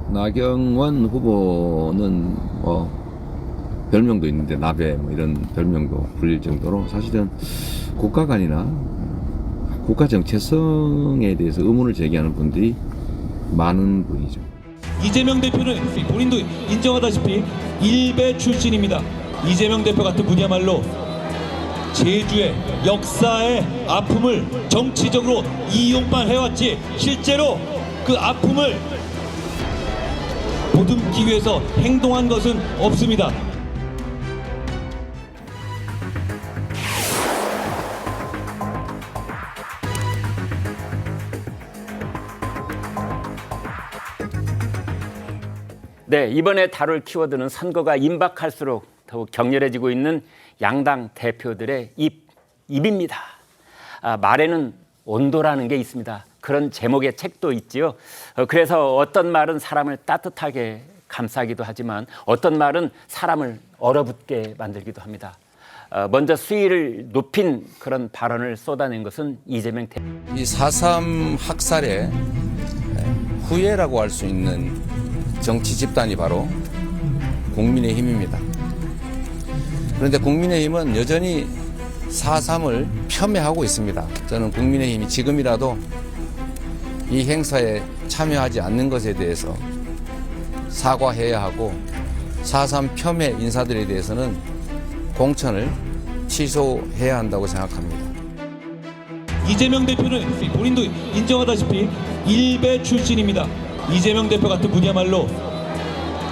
나경원 후보는 별명도 있는데 나베 뭐 이런 별명도 불릴 정도로 사실은 국가관이나 국가 정체성에 대해서 의문을 제기하는 분들이 많은 분이죠. 이재명 대표는 본인도 인정하다시피 일베 출신입니다. 이재명 대표 같은 분이야말로 제주의 역사의 아픔을 정치적으로 이용만 해왔지 실제로 그 아픔을 보듬기 위해서 행동한 것은 없습니다. 네, 이번에 다룰 키워드는 선거가 임박할수록 더욱 격렬해지고 있는 양당 대표들의 입입니다. 말에는 온도라는 게 있습니다. 그런 제목의 책도 있지요. 그래서 어떤 말은 사람을 따뜻하게 감싸기도 하지만 어떤 말은 사람을 얼어붙게 만들기도 합니다. 먼저 수위를 높인 그런 발언을 쏟아낸 것은 이재명 대표. 이 4.3 학살의 후예라고 할 수 있는 정치 집단이 바로 국민의힘입니다. 그런데 국민의힘은 여전히 4.3을 폄훼하고 있습니다. 저는 국민의힘이 지금이라도 이 행사에 참여하지 않는 것에 대해서 사과해야 하고 4.3 폄훼 인사들에 대해서는 공천을 취소해야 한다고 생각합니다. 이재명 대표는 본인도 인정하다시피 일베 출신입니다. 이재명 대표 같은 분이야말로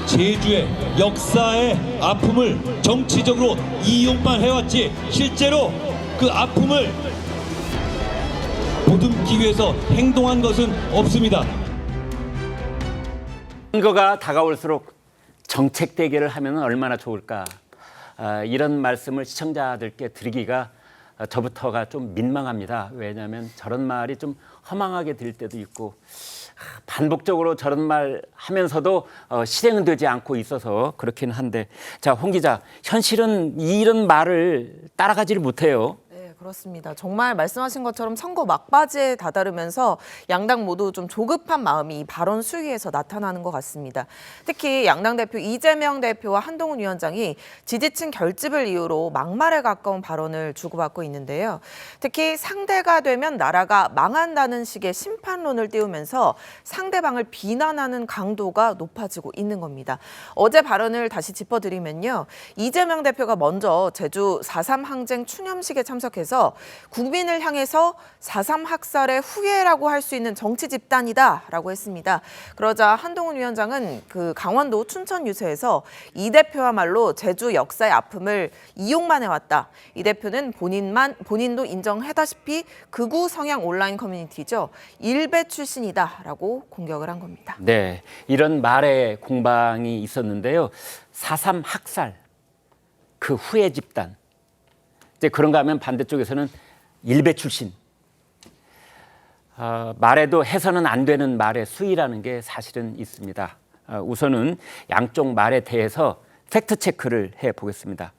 제주의 역사의 아픔을 정치적으로 이용만 해왔지 실제로 그 아픔을 보듬기 위해서 행동한 것은 없습니다. 선거가 다가올수록 정책 대결을 하면 얼마나 좋을까. 이런 말씀을 시청자들께 드리기가 저부터가 좀 민망합니다. 왜냐하면 저런 말이 좀 허망하게 들릴 때도 있고 반복적으로 저런 말 하면서도 실행은 되지 않고 있어서 그렇긴 한데, 자, 홍 기자, 현실은 이런 말을 따라가지를 못해요. 그렇습니다. 정말 말씀하신 것처럼 선거 막바지에 다다르면서 양당 모두 좀 조급한 마음이 이 발언 수위에서 나타나는 것 같습니다. 특히 양당 대표 이재명 대표와 한동훈 위원장이 지지층 결집을 이유로 막말에 가까운 발언을 주고받고 있는데요. 특히 상대가 되면 나라가 망한다는 식의 심판론을 띄우면서 상대방을 비난하는 강도가 높아지고 있는 겁니다. 어제 발언을 다시 짚어드리면요. 이재명 대표가 먼저 제주 4.3 항쟁 추념식에 참석해서 국민을 향해서 4.3 학살의 후예라고 할 수 있는 정치 집단이다라고 했습니다. 그러자 한동훈 위원장은 그 강원도 춘천 유세에서 이 대표야말로 제주 역사의 아픔을 이용만 해왔다. 이 대표는 본인도 인정하다시피 극우 성향 온라인 커뮤니티죠. 일베 출신이다라고 공격을 한 겁니다. 네, 이런 말의 공방이 있었는데요. 4.3 학살, 그 후예 집단. 이제 그런가 하면 반대쪽에서는 일베 출신. 말에도 해서는 안 되는 말의 수위라는 게 사실은 있습니다. 우선은 양쪽 말에 대해서 팩트 체크를 해보겠습니다.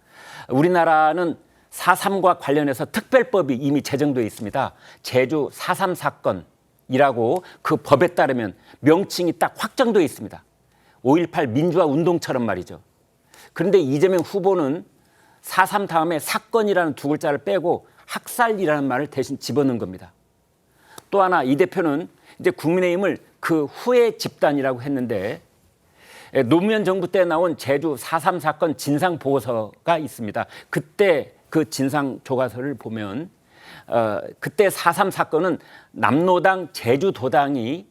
우리나라는 4.3과 관련해서 특별법이 이미 제정되어 있습니다. 제주 4.3 사건이라고 그 법에 따르면 명칭이 딱 확정되어 있습니다. 5.18 민주화 운동처럼 말이죠. 그런데 이재명 후보는 4.3 다음에 사건이라는 두 글자를 빼고 학살이라는 말을 대신 집어넣은 겁니다. 또 하나, 이 대표는 이제 국민의힘을 그 후예 집단이라고 했는데, 노무현 정부 때 나온 제주 4.3 사건 진상 보고서가 있습니다. 그때 그 진상 조가서를 보면 그때 4.3 사건은 남로당 제주도당이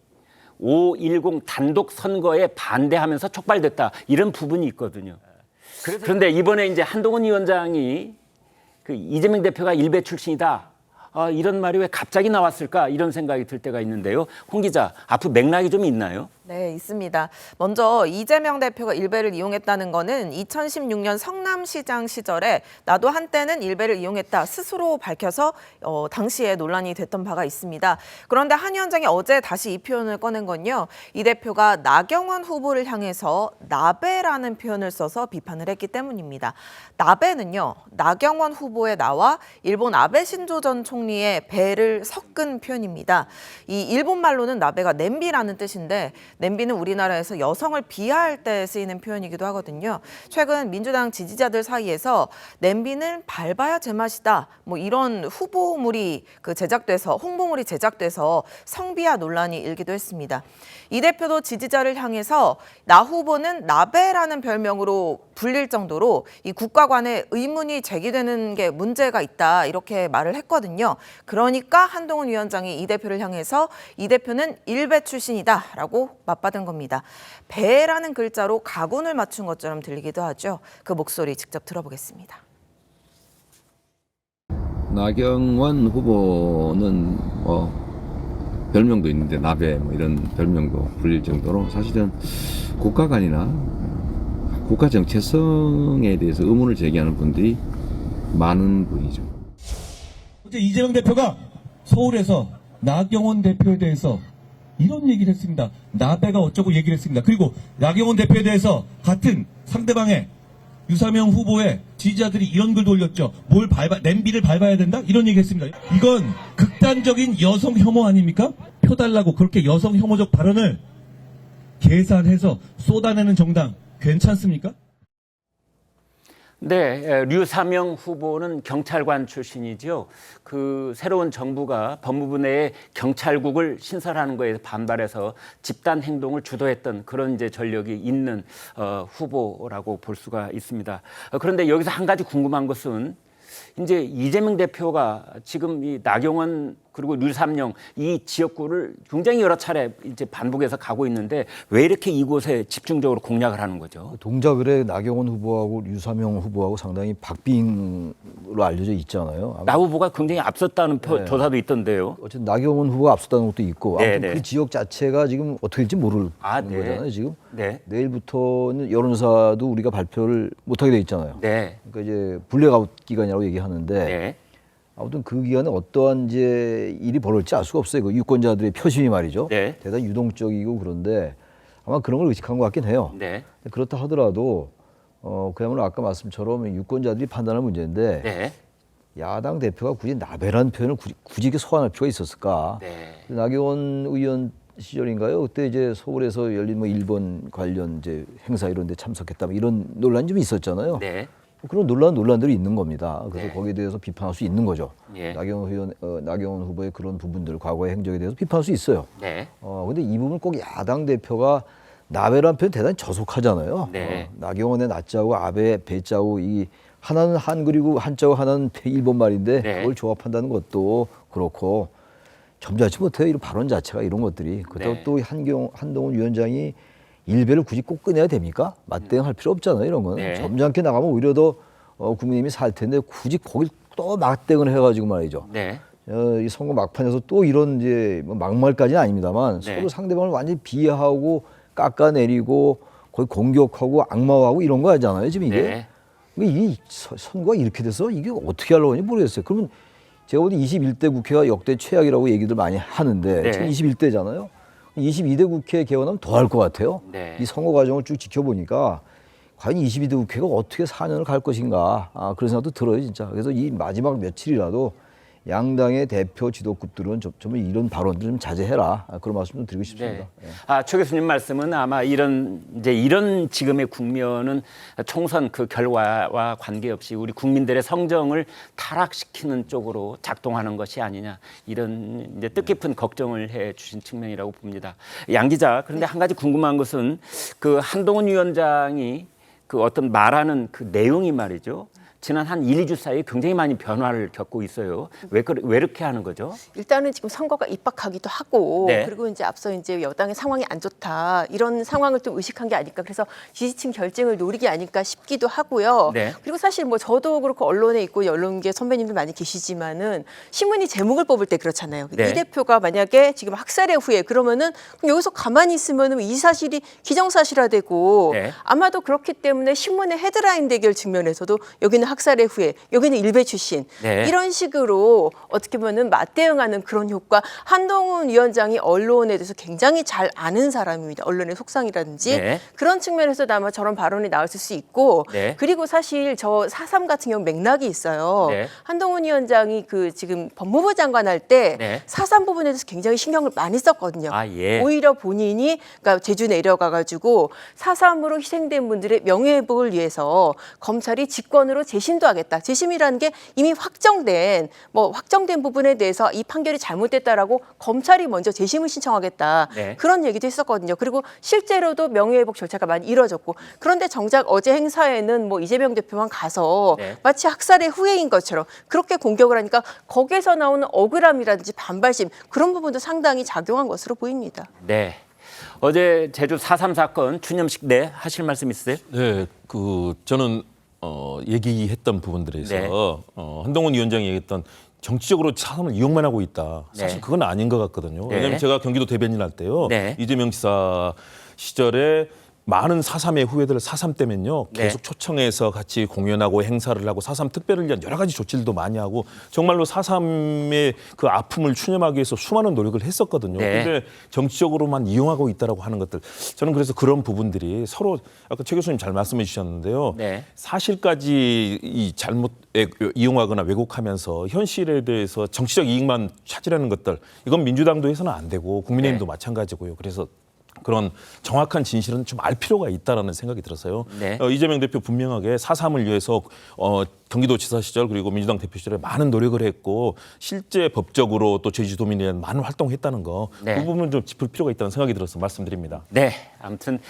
5.10 단독 선거에 반대하면서 촉발됐다, 이런 부분이 있거든요. 그런데 이번에 이제 한동훈 위원장이 그 이재명 대표가 일베 출신이다, 이런 말이 왜 갑자기 나왔을까, 이런 생각이 들 때가 있는데요. 홍 기자, 앞으로 맥락이 좀 있나요? 네, 있습니다. 먼저 이재명 대표가 일베를 이용했다는 거는 2016년 성남시장 시절에 나도 한때는 일베를 이용했다 스스로 밝혀서 당시에 논란이 됐던 바가 있습니다. 그런데 한 위원장이 어제 다시 이 표현을 꺼낸 건요. 이 대표가 나경원 후보를 향해서 나베라는 표현을 써서 비판을 했기 때문입니다. 나베는요, 나경원 후보의 나와 일본 아베 신조 전 총리의 베를 섞은 표현입니다. 이 일본 말로는 나베가 냄비라는 뜻인데 냄비는 우리나라에서 여성을 비하할 때 쓰이는 표현이기도 하거든요. 최근 민주당 지지자들 사이에서 냄비는 밟아야 제맛이다. 뭐 이런 후보물이 제작돼서 홍보물이 제작돼서 성비하 논란이 일기도 했습니다. 이 대표도 지지자를 향해서 나 후보는 나베라는 별명으로 불릴 정도로 이 국가 간에 의문이 제기되는 게 문제가 있다 이렇게 말을 했거든요. 그러니까 한동훈 위원장이 이 대표를 향해서 이 대표는 일베 출신이다라고 맞받은 겁니다. 배라는 글자로 가군을 맞춘 것처럼 들리기도 하죠. 그 목소리 직접 들어보겠습니다. 나경원 후보는 별명도 있는데 나베 뭐 이런 별명도 불릴 정도로 사실은 국가 간이나 국가 정체성에 대해서 의문을 제기하는 분들이 많은 분이죠. 어제 이재명 대표가 서울에서 나경원 대표에 대해서 이런 얘기를 했습니다. 나베가 어쩌고 얘기를 했습니다. 그리고 나경원 대표에 대해서 같은 상대방의 유사명 후보의 지지자들이 이런 글도 올렸죠. 냄비를 밟아야 된다? 이런 얘기 했습니다. 이건 극단적인 여성 혐오 아닙니까? 표 달라고 그렇게 여성 혐오적 발언을 계산해서 쏟아내는 정당 괜찮습니까? 네, 류사명 후보는 경찰관 출신이죠. 그 새로운 정부가 법무부 내에 경찰국을 신설하는 거에 반발해서 집단 행동을 주도했던 그런 이제 전력이 있는 후보라고 볼 수가 있습니다. 그런데 여기서 한 가지 궁금한 것은 이제 이재명 대표가 지금 이 나경원 그리고 류삼영 이 지역구를 굉장히 여러 차례 이제 반복해서 가고 있는데 왜 이렇게 이곳에 집중적으로 공략을 하는 거죠? 동작을에 나경원 후보하고 류삼영 후보하고 상당히 박빙으로 알려져 있잖아요. 나 후보가 굉장히 앞섰다는 네. 조사도 있던데요. 어쨌든 나경원 후보가 앞섰다는 것도 있고 아무튼 네, 네. 그 지역 자체가 지금 어떻게 될지 모르는 네. 거잖아요. 지금 네. 내일부터는 여론조사도 우리가 발표를 못하게 돼 있잖아요. 네. 그러니까 이제 블랙아웃 기간이라고 얘기하는데 네. 아무튼 그 기간에 어떠한 이제 일이 벌어질지 알 수가 없어요. 그 유권자들의 표심이 말이죠. 네. 대단히 유동적이고 그런데 아마 그런 걸 의식한 것 같긴 해요. 네. 그렇다 하더라도 그야말로 아까 말씀처럼 유권자들이 판단할 문제인데 네. 야당 대표가 굳이 나베라는 표현을 굳이 이렇게 소환할 필요가 있었을까? 네. 나경원 의원 시절인가요? 그때 이제 서울에서 열린 뭐 일본 관련 이제 행사 이런 데 참석했다 뭐 이런 논란이 좀 있었잖아요. 네. 그런 논란들이 있는 겁니다. 그래서 네. 거기에 대해서 비판할 수 있는 거죠. 예. 나경원 후보의 그런 부분들, 과거의 행적에 대해서 비판할 수 있어요. 네. 근데 이 부분 꼭 야당 대표가 나베라는 표현 대단히 저속하잖아요. 네. 나경원의 나자고 아베 배자고 이 하나는 한글이고 한자고 하나는 일본 말인데 네. 그걸 조합한다는 것도 그렇고 점잖지 못해요. 이런 발언 자체가 이런 것들이. 그렇다고 네. 또 한동훈 위원장이 일배를 굳이 꼭 꺼내야 됩니까? 맞대응할 필요 없잖아요. 이런 거는. 네. 점잖게 나가면 오히려 더 국민의힘이 살 텐데 굳이 거길 또 맞대응을 해가지고 말이죠. 네. 이 선거 막판에서 또 이런 이제 뭐 막말까지는 아닙니다만 네. 서로 상대방을 완전히 비하하고 깎아내리고 거의 공격하고 악마화하고 이런 거 하잖아요. 지금 이게. 네. 이 선거가 이렇게 돼서 이게 어떻게 하려고 하는지 모르겠어요. 그러면 제가 보기 21대 국회가 역대 최악이라고 얘기들 많이 하는데 네. 지금 21대잖아요. 22대 국회 개원하면 더 할 것 같아요. 네. 이 선거 과정을 쭉 지켜보니까 과연 22대 국회가 어떻게 4년을 갈 것인가 그런 생각도 들어요 진짜. 그래서 이 마지막 며칠이라도 양당의 대표 지도급들은 좀 이런 발언들 좀 자제해라 그런 말씀 좀 드리고 싶습니다. 네. 초 교수님 말씀은 아마 이런 지금의 국면은 총선 그 결과와 관계없이 우리 국민들의 성정을 타락시키는 쪽으로 작동하는 것이 아니냐 이런 이제 뜻깊은 걱정을 해 주신 측면이라고 봅니다. 양 기자, 그런데 한 가지 궁금한 것은 그 한동훈 위원장이 그 어떤 말하는 그 내용이 말이죠. 지난 한 1, 2주 사이에 굉장히 많이 변화를 겪고 있어요. 왜 이렇게 하는 거죠? 일단은 지금 선거가 입박하기도 하고 네. 그리고 이제 앞서 이제 여당의 상황이 안 좋다 이런 상황을 좀 의식한 게 아닐까 그래서 지지층 결정을 노리기 아닐까 싶기도 하고요. 네. 그리고 사실 뭐 저도 그렇고 언론에 있고 언론계 선배님들 많이 계시지만은 신문이 제목을 뽑을 때 그렇잖아요. 네. 이 대표가 만약에 지금 학살의 후에 그러면은 그럼 여기서 가만히 있으면은 이 사실이 기정사실화되고 네. 아마도 그렇기 때문에 신문의 헤드라인 대결 측면에서도 여기는 학살의 후예, 여기는 일베 출신. 네. 이런 식으로 어떻게 보면 맞대응하는 그런 효과. 한동훈 위원장이 언론에 대해서 굉장히 잘 아는 사람입니다. 언론의 속성이라든지 네. 그런 측면에서 아마 저런 발언이 나왔을 수 있고 네. 그리고 사실 저 4.3 같은 경우 맥락이 있어요. 네. 한동훈 위원장이 그 지금 법무부 장관 할 때 네. 4.3 부분에 대해서 굉장히 신경을 많이 썼거든요. 아, 예. 오히려 본인이 그러니까 제주 내려가가지고 4.3으로 희생된 분들의 명예회복을 위해서 검찰이 직권으로 재심도 하겠다. 재심이라는 게 이미 확정된 부분에 대해서 이 판결이 잘못됐다라고 검찰이 먼저 재심을 신청하겠다. 네. 그런 얘기도 했었거든요. 그리고 실제로도 명예회복 절차가 많이 이루어졌고 그런데 정작 어제 행사에는 뭐 이재명 대표만 가서 네. 마치 학살의 후예인 것처럼 그렇게 공격을 하니까 거기에서 나오는 억울함이라든지 반발심 그런 부분도 상당히 작용한 것으로 보입니다. 네. 어제 제주 4.3 사건 추념식 내 하실 말씀 있으세요? 네, 저는 얘기했던 부분들에서 네. 한동훈 위원장이 얘기했던 정치적으로 사람을 이용만 하고 있다. 사실 네. 그건 아닌 것 같거든요. 네. 왜냐하면 제가 경기도 대변인 할 때요. 네. 이재명 지사 시절에 많은 4.3의 후예들을 4.3 때면요. 네. 계속 초청해서 같이 공연하고 행사를 하고 4.3 특별을 위한 여러 가지 조치들도 많이 하고 정말로 4.3의 그 아픔을 추념하기 위해서 수많은 노력을 했었거든요. 네. 근데 정치적으로만 이용하고 있다라고 하는 것들 저는 그래서 그런 부분들이 서로 아까 최 교수님 잘 말씀해 주셨는데요. 네. 사실까지 이 잘못에 이용하거나 왜곡하면서 현실에 대해서 정치적 이익만 찾으려는 것들 이건 민주당도 해서는 안 되고 국민의힘도 네. 마찬가지고요. 그래서 그런 정확한 진실은 좀 알 필요가 있다라는 생각이 들어서요. 네. 이재명 대표 분명하게 4.3을 위해서 경기도지사 시절 그리고 민주당 대표 시절에 많은 노력을 했고 실제 법적으로 또 제주도민에 대한 많은 활동했다는 거 네. 그 부분 좀 짚을 필요가 있다는 생각이 들어서 말씀드립니다. 네, 아무튼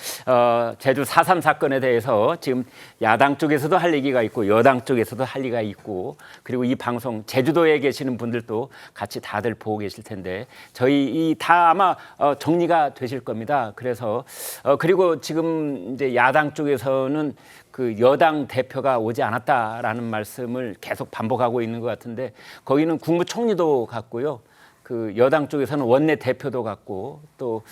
제주 4.3 사건에 대해서 지금 야당 쪽에서도 할 얘기가 있고 여당 쪽에서도 할 얘기가 있고 그리고 이 방송 제주도에 계시는 분들도 같이 다들 보고 계실 텐데 저희 이 다 아마 정리가 되실 겁니다. 그래서 그리고 지금 이제 야당 쪽에서는 그 여당 대표가 오지 않았다라는 말씀을 계속 반복하고 있는 것 같은데 거기는 국무총리도 갔고요. 그 여당 쪽에서는 원내 대표도 갔고 또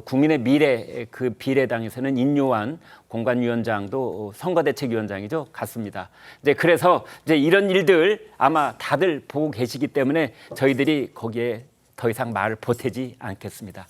국민의 미래 그 비례당에서는 인요한 공관위원장도 선거대책위원장이죠 갔습니다. 이제 그래서 이제 이런 일들 아마 다들 보고 계시기 때문에 저희들이 거기에 더 이상 말을 보태지 않겠습니다.